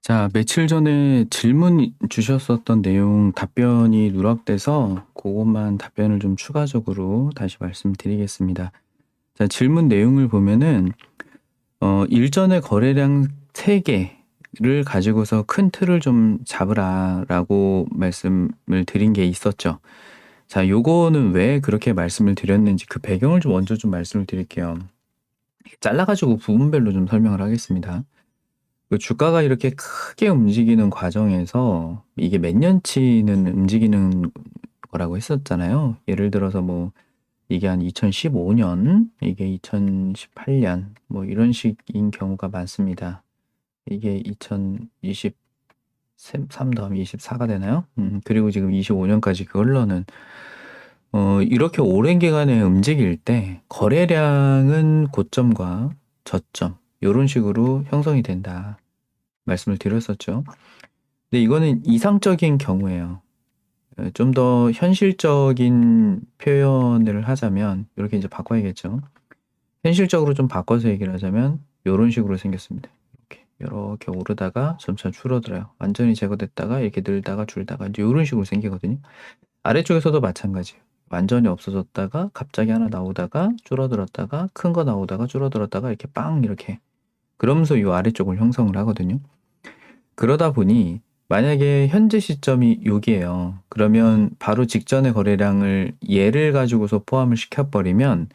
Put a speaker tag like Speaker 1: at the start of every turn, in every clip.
Speaker 1: 자, 며칠 전에 질문 주셨었던 내용 답변이 누락돼서 그것만 답변을 좀 추가적으로 다시 말씀드리겠습니다. 자, 질문 내용을 보면은 일전에 거래량 3개를 가지고서 큰 틀을 좀 잡으라라고 말씀을 드린 게 있었죠. 자, 요거는 왜 그렇게 말씀을 드렸는지 그 배경을 좀 먼저 좀 말씀을 드릴게요. 잘라가지고 부분별로 좀 설명을 하겠습니다. 그 주가가 이렇게 크게 움직이는 과정에서 이게 몇 년치는 움직이는 거라고 했었잖아요. 예를 들어서 뭐 이게 한 2015년, 이게 2018년 뭐 이런 식인 경우가 많습니다. 이게 2023 더하면 24가 되나요? 그리고 지금 25년까지 그 흘러는 이렇게 오랜 기간에 움직일 때 거래량은 고점과 저점 요런 식으로 형성이 된다. 말씀을 드렸었죠. 근데 이거는 이상적인 경우예요. 좀 더 현실적인 표현을 하자면 이렇게 이제 바꿔야겠죠. 현실적으로 좀 바꿔서 얘기를 하자면 이런 식으로 생겼습니다. 이렇게 오르다가 점차 줄어들어요. 완전히 제거됐다가 이렇게 늘다가 줄다가 이제 이런 식으로 생기거든요. 아래쪽에서도 마찬가지예요. 완전히 없어졌다가 갑자기 하나 나오다가 줄어들었다가 큰 거 나오다가 줄어들었다가 이렇게 빵 이렇게 그러면서 이 아래쪽을 형성을 하거든요. 그러다 보니 만약에 현재 시점이 여기예요. 그러면 바로 직전의 거래량을 얘를 가지고서 포함을 시켜버리면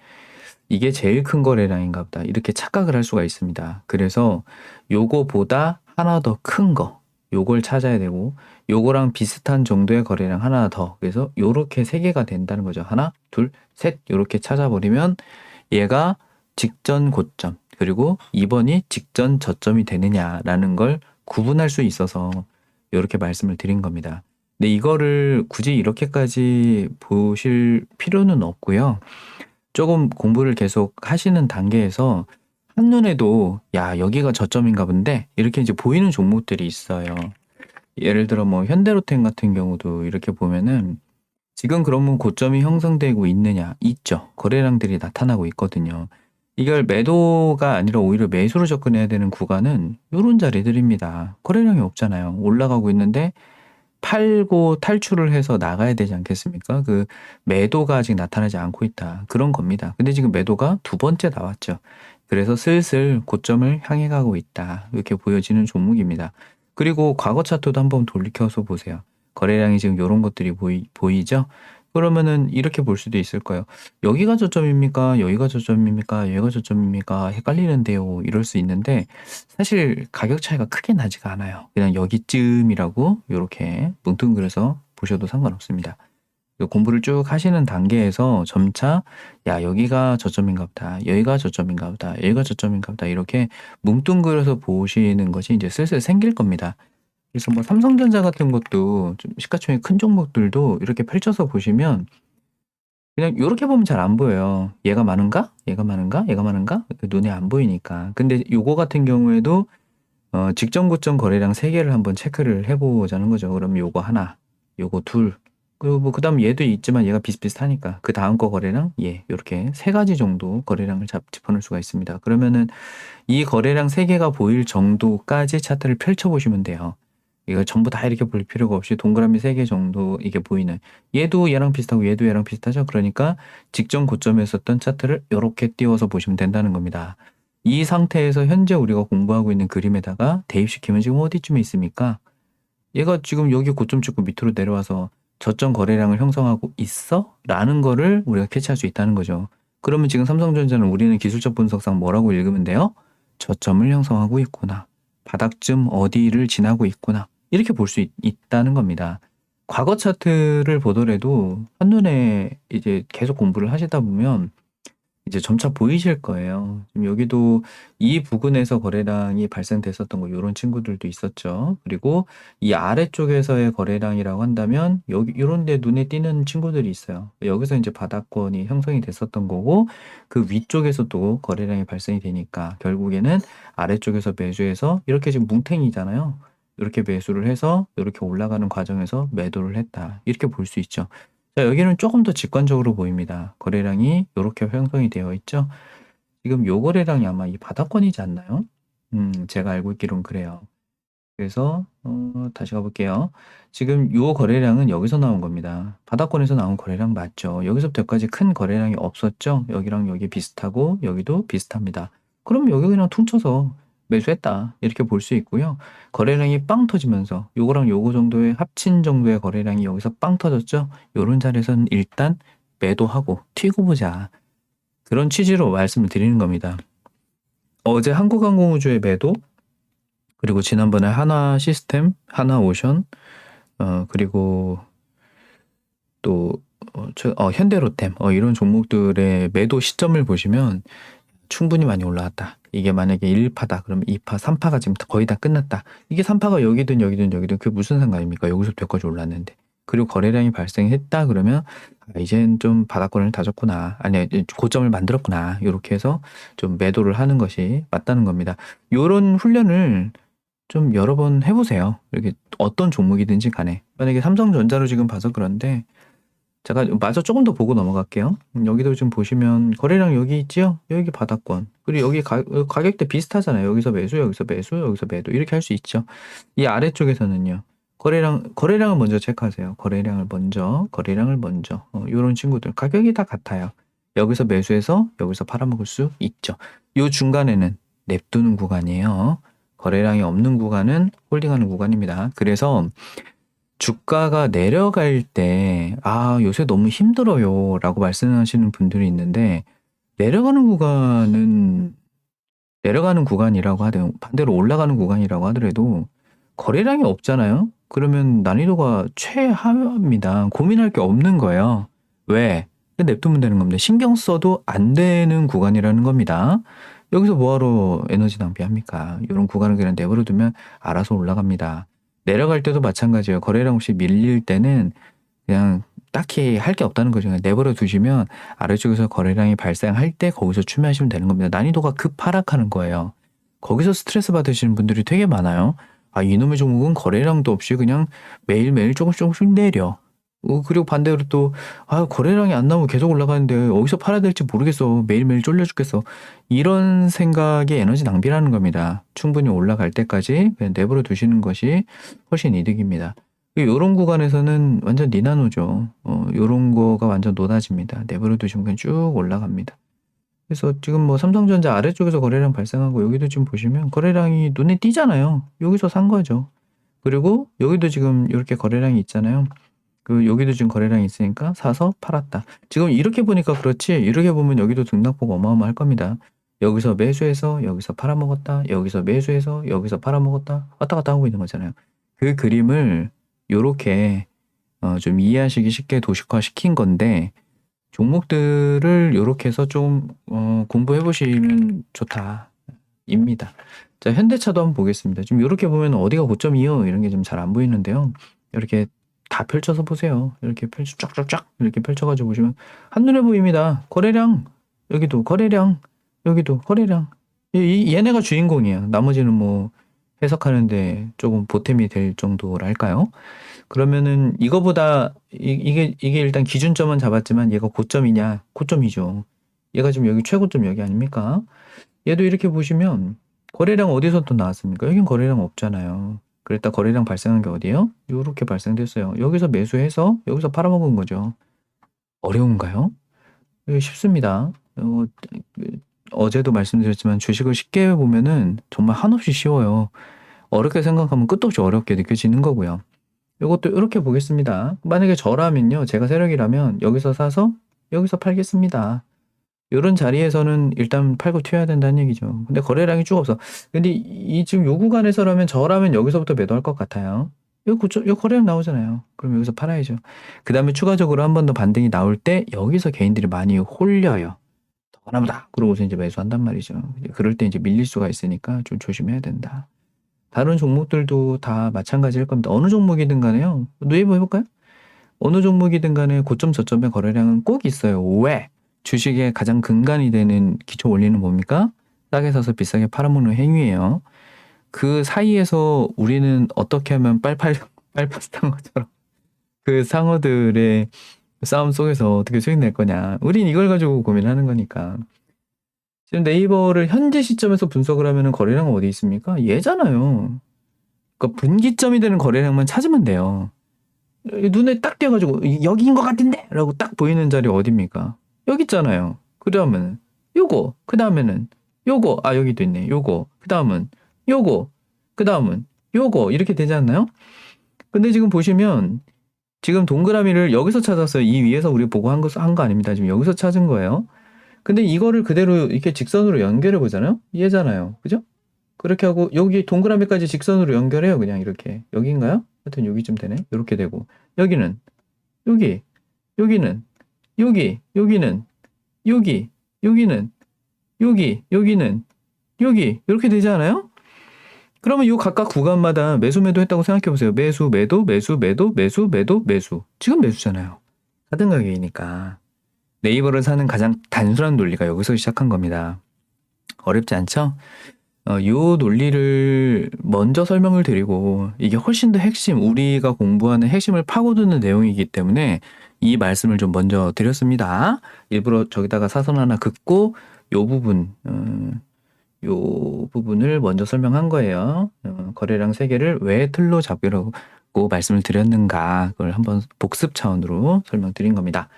Speaker 1: 이게 제일 큰 거래량인가 보다. 이렇게 착각을 할 수가 있습니다. 그래서 요거보다 하나 더 큰 거, 요걸 찾아야 되고 요거랑 비슷한 정도의 거래량 하나 더. 그래서 요렇게 세 개가 된다는 거죠. 하나, 둘, 셋 요렇게 찾아버리면 얘가 직전 고점 그리고 2번이 직전 저점이 되느냐라는 걸 구분할 수 있어서 이렇게 말씀을 드린 겁니다. 근데 이거를 굳이 이렇게까지 보실 필요는 없고요. 조금 공부를 계속 하시는 단계에서 한눈에도 야, 여기가 저점인가 본데 이렇게 이제 보이는 종목들이 있어요. 예를 들어 뭐 현대로템 같은 경우도 이렇게 보면은 지금 그러면 고점이 형성되고 있느냐? 있죠. 거래량들이 나타나고 있거든요. 이걸 매도가 아니라 오히려 매수로 접근해야 되는 구간은 요런 자리들입니다. 거래량이 없잖아요. 올라가고 있는데 팔고 탈출을 해서 나가야 되지 않겠습니까? 그 매도가 아직 나타나지 않고 있다. 그런 겁니다. 근데 지금 매도가 두 번째 나왔죠. 그래서 슬슬 고점을 향해 가고 있다. 이렇게 보여지는 종목입니다. 그리고 과거 차트도 한번 돌이켜서 보세요. 거래량이 지금 이런 것들이 보이죠? 그러면은 이렇게 볼 수도 있을 거예요. 여기가 저점입니까? 여기가 저점입니까? 여기가 저점입니까? 헷갈리는데요. 이럴 수 있는데 사실 가격 차이가 크게 나지가 않아요. 그냥 여기쯤이라고 이렇게 뭉뚱그려서 보셔도 상관없습니다. 공부를 쭉 하시는 단계에서 점차 야 여기가 저점인가 보다 여기가 저점인가 보다 여기가 저점인가 보다 이렇게 뭉뚱그려서 보시는 것이 이제 슬슬 생길 겁니다. 그래서 뭐 삼성전자 같은 것도 좀 시가총액 큰 종목들도 이렇게 펼쳐서 보시면 그냥 이렇게 보면 잘 안 보여요. 얘가 많은가? 얘가 많은가? 얘가 많은가? 눈에 안 보이니까. 근데 요거 같은 경우에도 직전 고점 거래량 3개를 한번 체크를 해보자는 거죠. 그럼 요거 하나, 요거 둘, 그리고 뭐 그다음 얘도 있지만 얘가 비슷비슷하니까 그 다음 거 거래량 얘 이렇게 3가지 정도 거래량을 짚어낼 수가 있습니다. 그러면은 이 거래량 3개가 보일 정도까지 차트를 펼쳐보시면 돼요. 이거 전부 다 이렇게 볼 필요가 없이 동그라미 3개 정도 이게 보이는 얘도 얘랑 비슷하고 얘도 얘랑 비슷하죠. 그러니까 직전 고점에 있었던 차트를 이렇게 띄워서 보시면 된다는 겁니다. 이 상태에서 현재 우리가 공부하고 있는 그림에다가 대입시키면 지금 어디쯤에 있습니까? 얘가 지금 여기 고점 찍고 밑으로 내려와서 저점 거래량을 형성하고 있어? 라는 거를 우리가 캐치할 수 있다는 거죠. 그러면 지금 삼성전자는 우리는 기술적 분석상 뭐라고 읽으면 돼요? 저점을 형성하고 있구나. 바닥쯤 어디를 지나고 있구나. 이렇게 볼 수 있다는 겁니다. 과거 차트를 보더라도 한눈에 이제 계속 공부를 하시다 보면 이제 점차 보이실 거예요. 지금 여기도 이 부근에서 거래량이 발생됐었던 거 요런 친구들도 있었죠. 그리고 이 아래쪽에서의 거래량이라고 한다면 여기 요런 데 눈에 띄는 친구들이 있어요. 여기서 이제 바닥권이 형성이 됐었던 거고 그 위쪽에서 또 거래량이 발생이 되니까 결국에는 아래쪽에서 매수해서 이렇게 지금 뭉탱이잖아요. 이렇게 매수를 해서 이렇게 올라가는 과정에서 매도를 했다. 이렇게 볼 수 있죠. 자, 여기는 조금 더 직관적으로 보입니다. 거래량이 이렇게 형성이 되어 있죠. 지금 요 거래량이 아마 이 바닥권이지 않나요? 제가 알고 있기로는 그래요. 그래서 다시 가볼게요. 지금 요 거래량은 여기서 나온 겁니다. 바닥권에서 나온 거래량 맞죠? 여기서부터 여기까지 큰 거래량이 없었죠? 여기랑 여기 비슷하고 여기도 비슷합니다. 그럼 여기 그냥 퉁쳐서 매수했다 이렇게 볼 수 있고요. 거래량이 빵 터지면서 요거랑 요거 정도의 합친 정도의 거래량이 여기서 빵 터졌죠? 요런 자리에서는 일단 매도하고 튀고 보자. 그런 취지로 말씀을 드리는 겁니다. 어제 한국항공우주의 매도, 그리고 지난번에 하나 시스템, 하나 오션, 그리고 또 현대로템 이런 종목들의 매도 시점을 보시면 충분히 많이 올라왔다. 이게 만약에 1파다 그러면 2파, 3파가 지금 거의 다 끝났다. 이게 3파가 여기든 여기든 여기든 그게 무슨 상관입니까? 여기서부터 여기까지 올랐는데. 그리고 거래량이 발생했다 그러면 이젠 좀 바닥권을 다졌구나. 아니 고점을 만들었구나. 이렇게 해서 좀 매도를 하는 것이 맞다는 겁니다. 요런 훈련을 좀 여러 번 해보세요. 이렇게 어떤 종목이든지 간에. 만약에 삼성전자로 지금 봐서 그런데 제가 마저 조금 더 보고 넘어갈게요. 여기도 지금 보시면 거래량 여기 있지요? 여기 바닥권. 그리고 여기 가격대 비슷하잖아요. 여기서 매수, 여기서 매수, 여기서 매도 이렇게 할 수 있죠. 이 아래쪽에서는요. 거래량을 먼저 체크하세요. 거래량을 먼저. 요런 친구들 가격이 다 같아요. 여기서 매수해서 여기서 팔아먹을 수 있죠. 요 중간에는 냅두는 구간이에요. 거래량이 없는 구간은 홀딩하는 구간입니다. 그래서 주가가 내려갈 때, 요새 너무 힘들어요. 라고 말씀하시는 분들이 있는데, 내려가는 구간이라고 하든, 반대로 올라가는 구간이라고 하더라도, 거래량이 없잖아요? 그러면 난이도가 최하입니다. 고민할 게 없는 거예요. 왜? 냅두면 되는 겁니다. 신경 써도 안 되는 구간이라는 겁니다. 여기서 뭐하러 에너지 낭비합니까? 이런 구간을 그냥 내버려 두면 알아서 올라갑니다. 내려갈 때도 마찬가지예요. 거래량 없이 밀릴 때는 그냥 딱히 할 게 없다는 거죠. 그냥 내버려 두시면 아래쪽에서 거래량이 발생할 때 거기서 추매하시면 되는 겁니다. 난이도가 급 하락하는 거예요. 거기서 스트레스 받으시는 분들이 되게 많아요. 이놈의 종목은 거래량도 없이 그냥 매일매일 조금씩 내려. 그리고 반대로 또, 거래량이 안 나오면 계속 올라가는데 어디서 팔아야 될지 모르겠어. 매일매일 쫄려 죽겠어. 이런 생각이 에너지 낭비라는 겁니다. 충분히 올라갈 때까지 그냥 내버려 두시는 것이 훨씬 이득입니다. 요런 구간에서는 완전 니나노죠. 요런 거가 완전 노다집니다. 내버려 두시면 그냥 쭉 올라갑니다. 그래서 지금 뭐 삼성전자 아래쪽에서 거래량 발생하고 여기도 지금 보시면 거래량이 눈에 띄잖아요. 여기서 산 거죠. 그리고 여기도 지금 이렇게 거래량이 있잖아요. 여기도 지금 거래량이 있으니까 사서 팔았다. 지금 이렇게 보니까 그렇지, 이렇게 보면 여기도 등락폭 어마어마할 겁니다. 여기서 매수해서 여기서 팔아먹었다. 여기서 매수해서 여기서 팔아먹었다. 왔다 갔다 하고 있는 거잖아요. 그 그림을 요렇게 좀 이해하시기 쉽게 도식화 시킨 건데, 종목들을 요렇게 해서 좀 공부해 보시면 좋다 입니다. 자, 현대차도 한번 보겠습니다. 지금 요렇게 보면 어디가 고점이요? 이런 게 좀 잘 안 보이는데요. 이렇게 다 펼쳐서 보세요. 이렇게 쫙쫙쫙 이렇게 펼쳐가지고 보시면 한눈에 보입니다. 거래량, 여기도 거래량, 여기도 거래량. 얘네가 주인공이에요. 나머지는 뭐 해석하는데 조금 보탬이 될 정도랄까요? 그러면은 이거보다 이게 일단 기준점은 잡았지만 얘가 고점이냐? 고점이죠. 얘가 지금 여기 최고점 여기 아닙니까? 얘도 이렇게 보시면 거래량 어디서 또 나왔습니까? 여긴 거래량 없잖아요. 그랬다 거래량 발생한 게 어디예요? 요렇게 발생됐어요. 여기서 매수해서 여기서 팔아먹은 거죠. 어려운가요? 쉽습니다. 어제도 말씀드렸지만 주식을 쉽게 보면은 정말 한없이 쉬워요. 어렵게 생각하면 끝도 없이 어렵게 느껴지는 거고요. 이것도 이렇게 보겠습니다. 만약에 저라면요. 제가 세력이라면 여기서 사서 여기서 팔겠습니다. 이런 자리에서는 일단 팔고 튀어야 된다는 얘기죠. 근데 거래량이 쭉 없어. 근데 지금 요 구간에서라면 저라면 여기서부터 매도할 것 같아요. 요 거래량 나오잖아요. 그럼 여기서 팔아야죠. 그 다음에 추가적으로 한 번 더 반등이 나올 때 여기서 개인들이 많이 홀려요. 더 가나보다. 그러고서 이제 매수한단 말이죠. 그럴 때 이제 밀릴 수가 있으니까 좀 조심해야 된다. 다른 종목들도 다 마찬가지일 겁니다. 어느 종목이든 간에요. 누에보 해볼까요? 어느 종목이든 간에 고점 저점의 거래량은 꼭 있어요. 왜? 주식의 가장 근간이 되는 기초 원리는 뭡니까? 싸게 사서 비싸게 팔아먹는 행위예요. 그 사이에서 우리는 어떻게 하면 빨파스탄 것처럼 그 상어들의 싸움 속에서 어떻게 수익 낼 거냐. 우린 이걸 가지고 고민하는 거니까. 지금 네이버를 현재 시점에서 분석을 하면 거래량은 어디 있습니까? 얘잖아요. 그러니까 분기점이 되는 거래량만 찾으면 돼요. 눈에 딱 띄어가지고 여기인 것 같은데? 라고 딱 보이는 자리 어딥니까? 여기 있잖아요. 그 다음은 요거, 그 다음에는 요거, 아 여기도 있네. 요거, 그 다음은 요거, 그 다음은 요거 이렇게 되지 않나요? 근데 지금 보시면 지금 동그라미를 여기서 찾았어요. 이 위에서 우리 보고 한 거 아닙니다. 지금 여기서 찾은 거예요. 근데 이거를 그대로 이렇게 직선으로 연결해 보잖아요. 얘잖아요. 그죠? 그렇게 하고 여기 동그라미까지 직선으로 연결해요. 그냥 이렇게. 여기인가요? 하여튼 여기쯤 되네. 이렇게 되고 여기는 여기, 여기는 여기는 여기는 여기는 여기 이렇게 되지 않아요? 그러면 이 각각 구간마다 매수 매도 했다고 생각해 보세요. 매수 매도 매수 매도 매수 매도 매수. 지금 매수잖아요. 같은 가격이니까. 네이버를 사는 가장 단순한 논리가 여기서 시작한 겁니다. 어렵지 않죠? 요 논리를 먼저 설명을 드리고 이게 훨씬 더 핵심, 우리가 공부하는 핵심을 파고드는 내용이기 때문에 이 말씀을 좀 먼저 드렸습니다. 일부러 저기다가 사선 하나 긋고 요 부분을 먼저 설명한 거예요. 거래량 세개를 왜 틀로 잡으라고 말씀을 드렸는가 그걸 한번 복습 차원으로 설명드린 겁니다.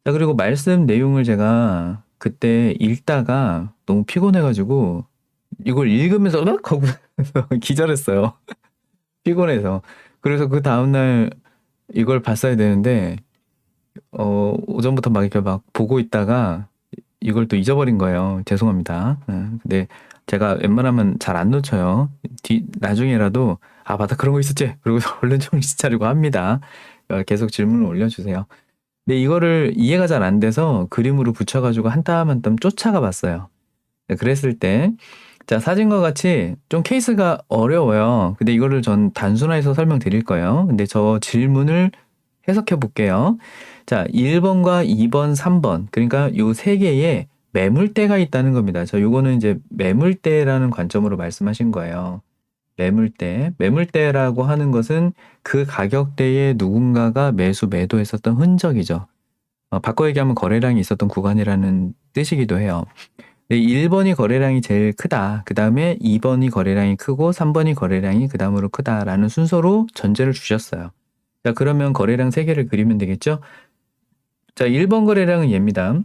Speaker 1: 자, 그리고 말씀 내용을 제가 그때 읽다가 너무 피곤해가지고 이걸 읽으면서 막 하고 기절했어요. 피곤해서. 그래서 그 다음날 이걸 봤어야 되는데 오전부터 막 이렇게 막 보고 있다가 이걸 또 잊어버린 거예요. 죄송합니다. 근데 제가 웬만하면 잘 안 놓쳐요. 나중에라도 맞다 그런 거 있었지? 그러고서 얼른 정신 차리고 합니다. 계속 질문을 올려주세요. 근데 이거를 이해가 잘 안 돼서 그림으로 붙여가지고 한 땀 한 땀 쫓아가 봤어요. 그랬을 때, 자, 사진과 같이 좀 케이스가 어려워요. 근데 이거를 전 단순화해서 설명드릴 거예요. 근데 저 질문을 해석해 볼게요. 자, 1번과 2번, 3번. 그러니까 요 세 개의 매물대가 있다는 겁니다. 요거는 이제 매물대라는 관점으로 말씀하신 거예요. 매물대라고 하는 것은 그 가격대에 누군가가 매도했었던 흔적이죠. 바꿔 얘기하면 거래량이 있었던 구간이라는 뜻이기도 해요. 1번이 거래량이 제일 크다. 그 다음에 2번이 거래량이 크고 3번이 거래량이 그 다음으로 크다라는 순서로 전제를 주셨어요. 자, 그러면 거래량 3개를 그리면 되겠죠? 자, 1번 거래량은 얘입니다.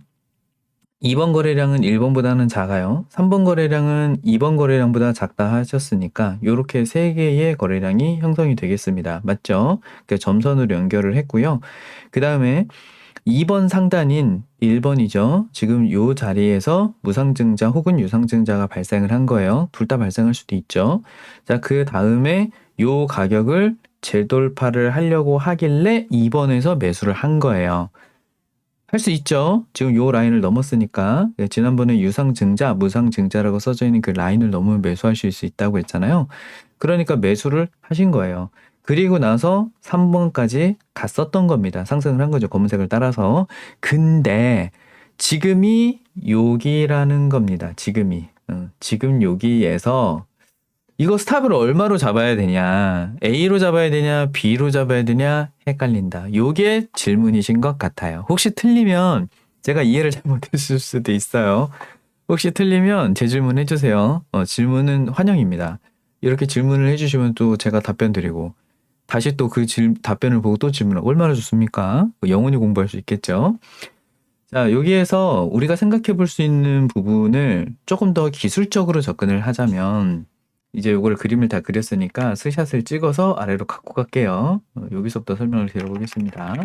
Speaker 1: 2번 거래량은 1번보다는 작아요. 3번 거래량은 2번 거래량보다 작다 하셨으니까 이렇게 3개의 거래량이 형성이 되겠습니다. 맞죠? 그러니까 점선으로 연결을 했고요. 그 다음에 2번 상단인 1번이죠. 지금 이 자리에서 무상증자 혹은 유상증자가 발생을 한 거예요. 둘 다 발생할 수도 있죠. 자, 그 다음에 이 가격을 재돌파를 하려고 하길래 2번에서 매수를 한 거예요. 할 수 있죠. 지금 요 라인을 넘었으니까. 지난번에 유상증자, 무상증자라고 써져 있는 그 라인을 넘으면 매수하실 수 있다고 했잖아요. 그러니까 매수를 하신 거예요. 그리고 나서 3번까지 갔었던 겁니다. 상승을 한 거죠. 검은색을 따라서. 근데 지금이 여기라는 겁니다. 지금 여기에서 이거 스탑을 얼마로 잡아야 되냐, A로 잡아야 되냐, B로 잡아야 되냐 헷갈린다. 요게 질문이신 것 같아요. 혹시 틀리면 제가 이해를 잘못했을 수도 있어요. 혹시 틀리면 재질문 해주세요. 질문은 환영입니다. 이렇게 질문을 해주시면 또 제가 답변 드리고 다시 또 그 답변을 보고 또 질문하고 얼마나 좋습니까? 영원히 공부할 수 있겠죠. 자, 여기에서 우리가 생각해 볼 수 있는 부분을 조금 더 기술적으로 접근을 하자면 이제 요걸 그림을 다 그렸으니까 스샷을 찍어서 아래로 갖고 갈게요. 여기서부터 설명을 드려보겠습니다.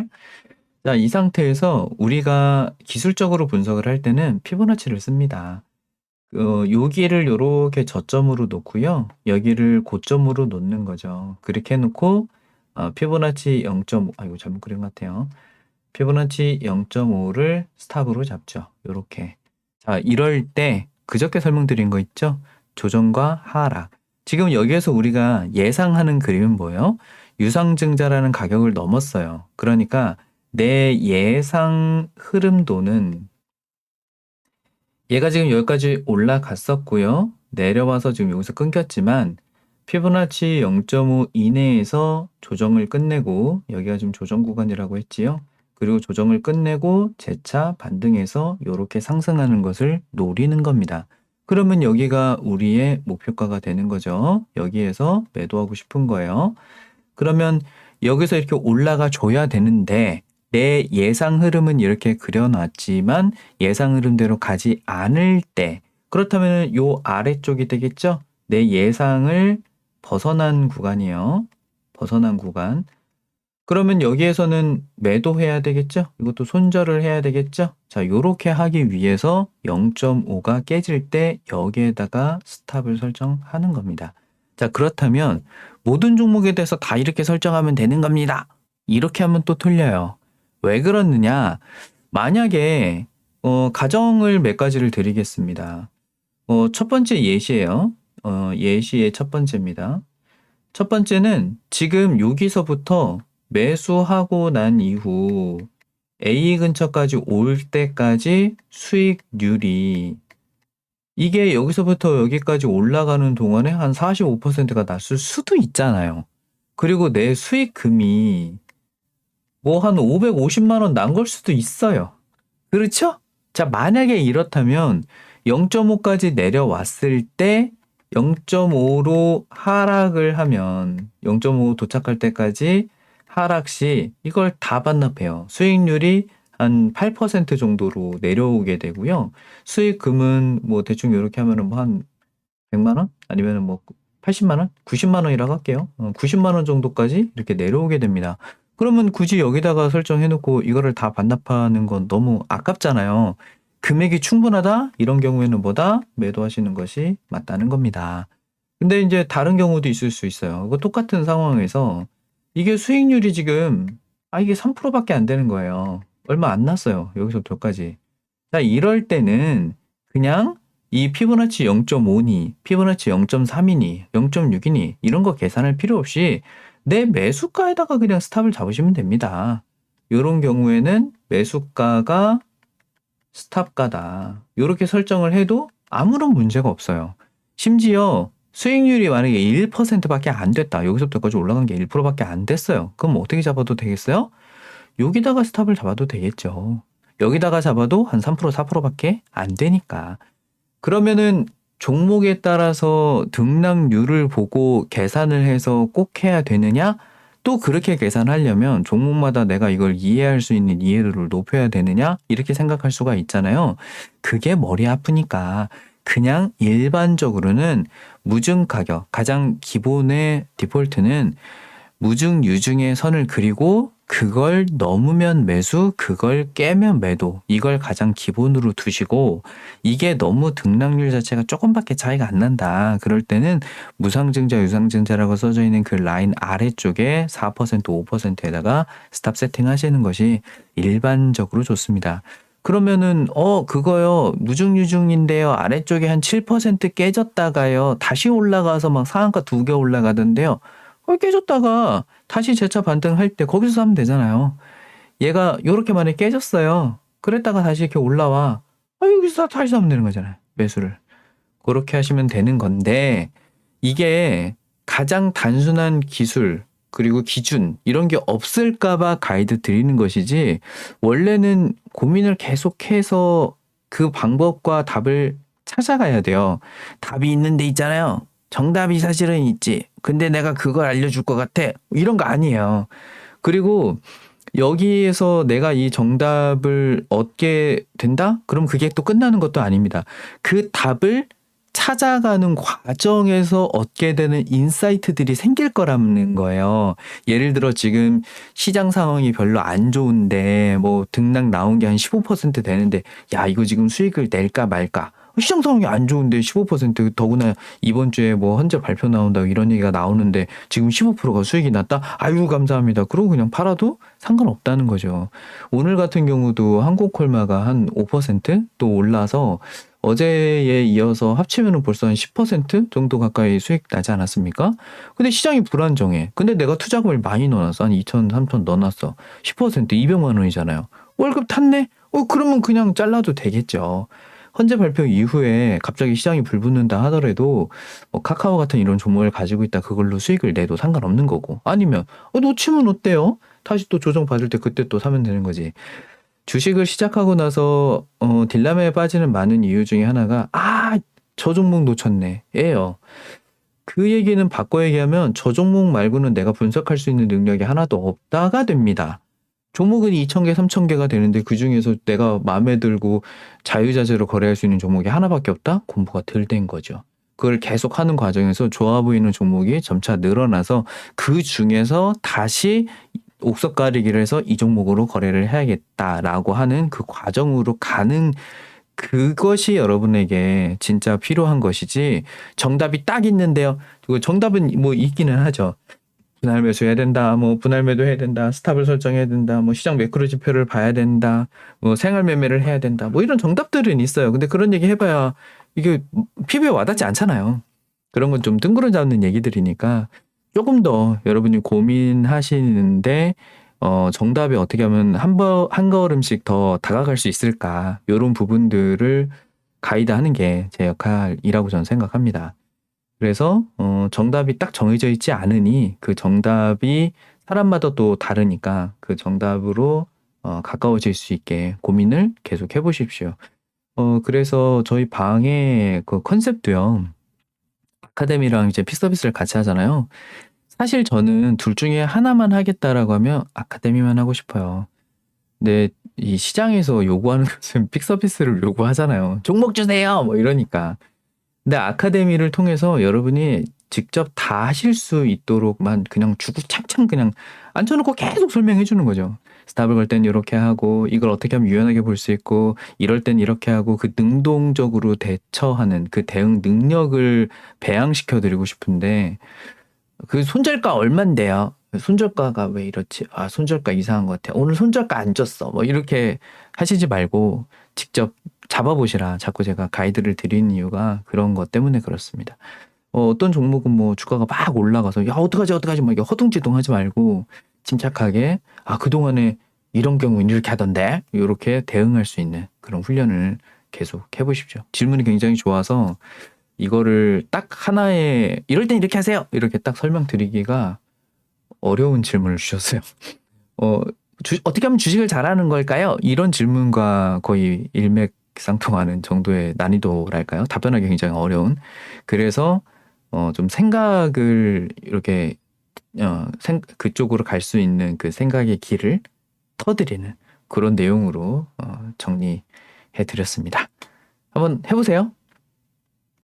Speaker 1: 자, 이 상태에서 우리가 기술적으로 분석을 할 때는 피보나치를 씁니다. 여기를 요렇게 저점으로 놓고요. 여기를 고점으로 놓는 거죠. 그렇게 해놓고 피보나치 0.5, 이거 잘못 그린 것 같아요. 피보나치 0.5를 스탑으로 잡죠. 요렇게. 자, 이럴 때 그저께 설명드린 거 있죠? 조정과 하락. 지금 여기에서 우리가 예상하는 그림은 뭐예요? 유상증자라는 가격을 넘었어요. 그러니까 내 예상 흐름도는 얘가 지금 여기까지 올라갔었고요. 내려와서 지금 여기서 끊겼지만 피보나치 0.5 이내에서 조정을 끝내고, 여기가 지금 조정 구간이라고 했지요. 그리고 조정을 끝내고 재차 반등해서 이렇게 상승하는 것을 노리는 겁니다. 그러면 여기가 우리의 목표가가 되는 거죠. 여기에서 매도하고 싶은 거예요. 그러면 여기서 이렇게 올라가 줘야 되는데 내 예상 흐름은 이렇게 그려놨지만 예상 흐름대로 가지 않을 때 그렇다면 요 아래쪽이 되겠죠? 내 예상을 벗어난 구간이에요. 벗어난 구간. 그러면 여기에서는 매도해야 되겠죠? 이것도 손절을 해야 되겠죠? 자, 요렇게 하기 위해서 0.5가 깨질 때 여기에다가 스탑을 설정하는 겁니다. 자, 그렇다면 모든 종목에 대해서 다 이렇게 설정하면 되는 겁니다. 이렇게 하면 또 틀려요. 왜 그러느냐? 만약에 가정을 몇 가지를 드리겠습니다. 첫 번째 예시예요. 예시의 첫 번째입니다. 첫 번째는 지금 여기서부터 매수하고 난 이후 A 근처까지 올 때까지 수익률이 이게 여기서부터 여기까지 올라가는 동안에 한 45%가 났을 수도 있잖아요. 그리고 내 수익금이 뭐 한 550만 원 난 걸 수도 있어요. 그렇죠? 자, 만약에 이렇다면 0.5까지 내려왔을 때 0.5로 하락을 하면 0.5 도착할 때까지 하락 시 이걸 다 반납해요. 수익률이 한 8% 정도로 내려오게 되고요. 수익금은 뭐 대충 이렇게 하면은 뭐 한 100만 원? 아니면은 뭐 80만 원? 90만 원이라고 할게요. 90만 원 정도까지 이렇게 내려오게 됩니다. 그러면 굳이 여기다가 설정해놓고 이거를 다 반납하는 건 너무 아깝잖아요. 금액이 충분하다? 이런 경우에는 뭐다? 매도하시는 것이 맞다는 겁니다. 근데 이제 다른 경우도 있을 수 있어요. 그 똑같은 상황에서 이게 수익률이 지금 이게 3%밖에 안 되는 거예요. 얼마 안 났어요. 여기서부터까지. 자, 이럴 때는 그냥 이 피보나치 0.5니, 피보나치 0.3이니, 0.6이니 이런 거 계산할 필요 없이 내 매수가에다가 그냥 스탑을 잡으시면 됩니다. 이런 경우에는 매수가가 스탑가다. 이렇게 설정을 해도 아무런 문제가 없어요. 심지어 수익률이 만약에 1%밖에 안 됐다. 여기서부터까지 올라간 게 1%밖에 안 됐어요. 그럼 어떻게 잡아도 되겠어요? 여기다가 스탑을 잡아도 되겠죠. 여기다가 잡아도 한 3%, 4%밖에 안 되니까. 그러면은 종목에 따라서 등락률을 보고 계산을 해서 꼭 해야 되느냐? 또 그렇게 계산하려면 종목마다 내가 이걸 이해할 수 있는 이해도를 높여야 되느냐? 이렇게 생각할 수가 있잖아요. 그게 머리 아프니까 그냥 일반적으로는 무증 가격, 가장 기본의 디폴트는 무증 유증의 선을 그리고 그걸 넘으면 매수, 그걸 깨면 매도. 이걸 가장 기본으로 두시고 이게 너무 등락률 자체가 조금밖에 차이가 안 난다. 그럴 때는 무상증자, 유상증자라고 써져 있는 그 라인 아래쪽에 4%, 5%에다가 스탑 세팅하시는 것이 일반적으로 좋습니다. 그러면은 그거요. 무증유증인데요. 아래쪽에 한 7% 깨졌다가요. 다시 올라가서 막 상한가 2개 올라가던데요. 깨졌다가 다시 재차 반등할 때 거기서 사면 되잖아요. 얘가 요렇게 만약에 깨졌어요. 그랬다가 다시 이렇게 올라와. 여기서 다시 사면 되는 거잖아요. 매수를. 그렇게 하시면 되는 건데 이게 가장 단순한 기술 그리고 기준 이런 게 없을까봐 가이드 드리는 것이지 원래는 고민을 계속해서 그 방법과 답을 찾아가야 돼요. 답이 있는 데 있잖아요. 정답이 사실은 있지. 근데 내가 그걸 알려줄 것 같아. 이런 거 아니에요. 그리고 여기에서 내가 이 정답을 얻게 된다? 그럼 그게 또 끝나는 것도 아닙니다. 그 답을 찾아가는 과정에서 얻게 되는 인사이트들이 생길 거라는 거예요. 예를 들어 지금 시장 상황이 별로 안 좋은데 뭐 등락 나온 게 한 15% 되는데 야, 이거 지금 수익을 낼까 말까? 시장 상황이 안 좋은데 15% 더구나 이번 주에 뭐 헌재 발표 나온다고 이런 얘기가 나오는데 지금 15%가 수익이 났다? 아유, 감사합니다. 그러고 그냥 팔아도 상관없다는 거죠. 오늘 같은 경우도 한국콜마가 한 5%또 올라서 어제에 이어서 합치면 벌써 한 10% 정도 가까이 수익 나지 않았습니까? 근데 시장이 불안정해. 근데 내가 투자금을 많이 넣어놨어. 한 2천, 3천 넣어놨어. 10% 200만 원이잖아요. 월급 탔네? 그러면 그냥 잘라도 되겠죠. 헌재 발표 이후에 갑자기 시장이 불붙는다 하더라도 뭐 카카오 같은 이런 종목을 가지고 있다 그걸로 수익을 내도 상관없는 거고 아니면 놓치면 어때요? 다시 또 조정 받을 때 그때 또 사면 되는 거지. 주식을 시작하고 나서 딜라매에 빠지는 많은 이유 중에 하나가 저 종목 놓쳤네. 예요. 그 얘기는 바꿔 얘기하면 저 종목 말고는 내가 분석할 수 있는 능력이 하나도 없다가 됩니다. 종목은 2,000개, 3,000개가 되는데 그중에서 내가 마음에 들고 자유자재로 거래할 수 있는 종목이 하나밖에 없다? 공부가 덜 된 거죠. 그걸 계속 하는 과정에서 좋아 보이는 종목이 점차 늘어나서 그 중에서 다시 옥석 가리기를 해서 이 종목으로 거래를 해야겠다라고 하는 그 과정으로 가는 그것이 여러분에게 진짜 필요한 것이지 정답이 딱 있는데요. 그 정답은 뭐 있기는 하죠. 분할 매수해야 된다, 뭐 분할 매도해야 된다, 스탑을 설정해야 된다, 뭐 시장 매크로 지표를 봐야 된다, 뭐 생활 매매를 해야 된다, 뭐 이런 정답들은 있어요. 근데 그런 얘기 해봐야 이게 피부에 와닿지 않잖아요. 그런 건 좀 뜬구름 잡는 얘기들이니까 조금 더 여러분이 고민하시는데 정답에 어떻게 하면 한 걸음씩 더 다가갈 수 있을까? 이런 부분들을 가이드하는 게 제 역할이라고 저는 생각합니다. 그래서 정답이 딱 정해져 있지 않으니 그 정답이 사람마다 또 다르니까 그 정답으로 가까워질 수 있게 고민을 계속 해보십시오. 그래서 저희 방의 그 컨셉도요. 아카데미랑 이제 픽서비스를 같이 하잖아요. 사실 저는 둘 중에 하나만 하겠다라고 하면 아카데미만 하고 싶어요. 근데 이 시장에서 요구하는 것은 픽서비스를 요구하잖아요. 종목 주세요! 뭐 이러니까. 근데 아카데미를 통해서 여러분이 직접 다 하실 수 있도록만 그냥 주구장창 그냥 앉혀놓고 계속 설명해 주는 거죠. 스탑을 걸 땐 이렇게 하고 이걸 어떻게 하면 유연하게 볼 수 있고 이럴 땐 이렇게 하고 그 능동적으로 대처하는 그 대응 능력을 배양시켜 드리고 싶은데 그 손절가 얼만데요? 손절가가 왜 이렇지? 아, 손절가 이상한 것 같아. 오늘 손절가 안 줬어. 뭐 이렇게 하시지 말고 직접 잡아보시라. 자꾸 제가 가이드를 드리는 이유가 그런 것 때문에 그렇습니다. 어떤 종목은 뭐 주가가 막 올라가서 야, 어떡하지 막 이렇게 허둥지둥 하지 말고 침착하게 아, 그동안에 이런 경우는 이렇게 하던데 이렇게 대응할 수 있는 그런 훈련을 계속 해보십시오. 질문이 굉장히 좋아서 이거를 딱 하나에 이럴 땐 이렇게 하세요. 이렇게 딱 설명드리기가 어려운 질문을 주셨어요. 어떻게 하면 주식을 잘하는 걸까요? 이런 질문과 거의 일맥상통하는 정도의 난이도랄까요? 답변하기 굉장히 어려운. 그래서 좀 생각을 이렇게 그쪽으로 갈 수 있는 그 생각의 길을 터드리는 그런 내용으로 정리해 드렸습니다. 한번 해보세요.